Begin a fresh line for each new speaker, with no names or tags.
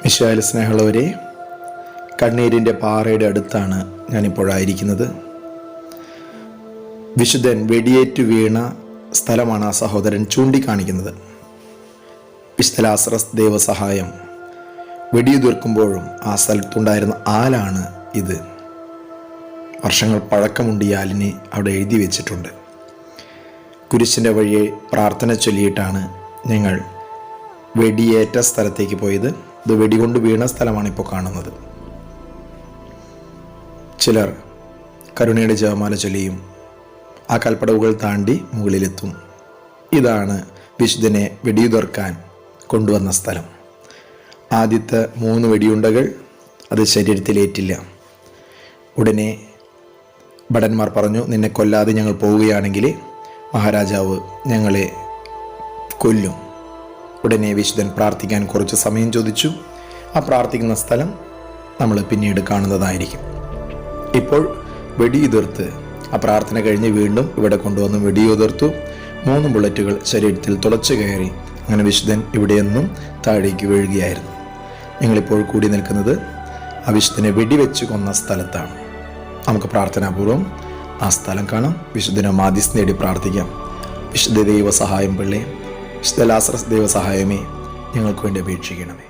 ഈശോയിൽ സ്നേഹമുള്ളവരെ, കണ്ണീരിൻ്റെ പാറയുടെ അടുത്താണ് ഞാനിപ്പോഴായിരിക്കുന്നത്. വിശുദ്ധൻ വെടിയേറ്റ് വീണ സ്ഥലമാണ് ആ സഹോദരൻ ചൂണ്ടിക്കാണിക്കുന്നത്. വിശുദ്ധ ലാസറസ് ദൈവസഹായം വെടിയുതിർക്കുമ്പോഴും ആ സ്ഥലത്തുണ്ടായിരുന്ന ആലാണ് ഇത്. വർഷങ്ങൾ പഴക്കമുണ്ട് ഈ ആലിനെ അവിടെ എഴുതി വെച്ചിട്ടുണ്ട്. കുരിശിൻ്റെ വഴിയെ പ്രാർത്ഥന ചൊല്ലിയിട്ടാണ് ഞങ്ങൾ വെടിയേറ്റ സ്ഥലത്തേക്ക് പോയത്. ഇത് വെടികൊണ്ട് വീണ സ്ഥലമാണ് ഇപ്പോൾ കാണുന്നത്. ചിലർ കരുണയുടെ ജപമാല ചൊല്ലിയും ആ കൽപ്പടവുകൾ താണ്ടി മുകളിലെത്തും. ഇതാണ് വിശുദ്ധനെ വെടിയുതിർക്കാൻ കൊണ്ടുവന്ന സ്ഥലം. ആദ്യത്തെ 3 വെടിയുണ്ടകൾ അത് ശരീരത്തിലേറ്റില്ല. ഉടനെ ഭടന്മാർ പറഞ്ഞു, നിന്നെ കൊല്ലാതെ ഞങ്ങൾ പോവുകയാണെങ്കിൽ മഹാരാജാവ് ഞങ്ങളെ കൊല്ലും. ഉടനെ വിശുദ്ധൻ പ്രാർത്ഥിക്കാൻ കുറച്ച് സമയം ചോദിച്ചു. ആ പ്രാർത്ഥിക്കുന്ന സ്ഥലം നമ്മൾ പിന്നീട് കാണുന്നതായിരിക്കും. ഇപ്പോൾ വെടിയുതിർത്ത് ആ പ്രാർത്ഥന കഴിഞ്ഞ് വീണ്ടും ഇവിടെ കൊണ്ടുവന്ന് വെടിയുതിർത്തു. 3 ബുള്ളറ്റുകൾ ശരീരത്തിൽ തുളച്ചു കയറി. അങ്ങനെ വിശുദ്ധൻ ഇവിടെയൊന്നും താഴേക്ക് വീഴുകയായിരുന്നു. ഞങ്ങളിപ്പോൾ കൂടി നിൽക്കുന്നത് ആ വിശുദ്ധനെ വെടിവെച്ച് കൊന്ന സ്ഥലത്താണ്. നമുക്ക് പ്രാർത്ഥനാപൂർവ്വം ആ സ്ഥലം കാണാം. വിശുദ്ധനെ മാധ്യസ്ഥം നേടി പ്രാർത്ഥിക്കാം. വിശുദ്ധ ദൈവസഹായം പിള്ളേ, വിശുദ്ധ ലാസറസ് ദൈവസഹായമേ, ഞങ്ങൾക്ക് വേണ്ടി അപേക്ഷിക്കണമേ.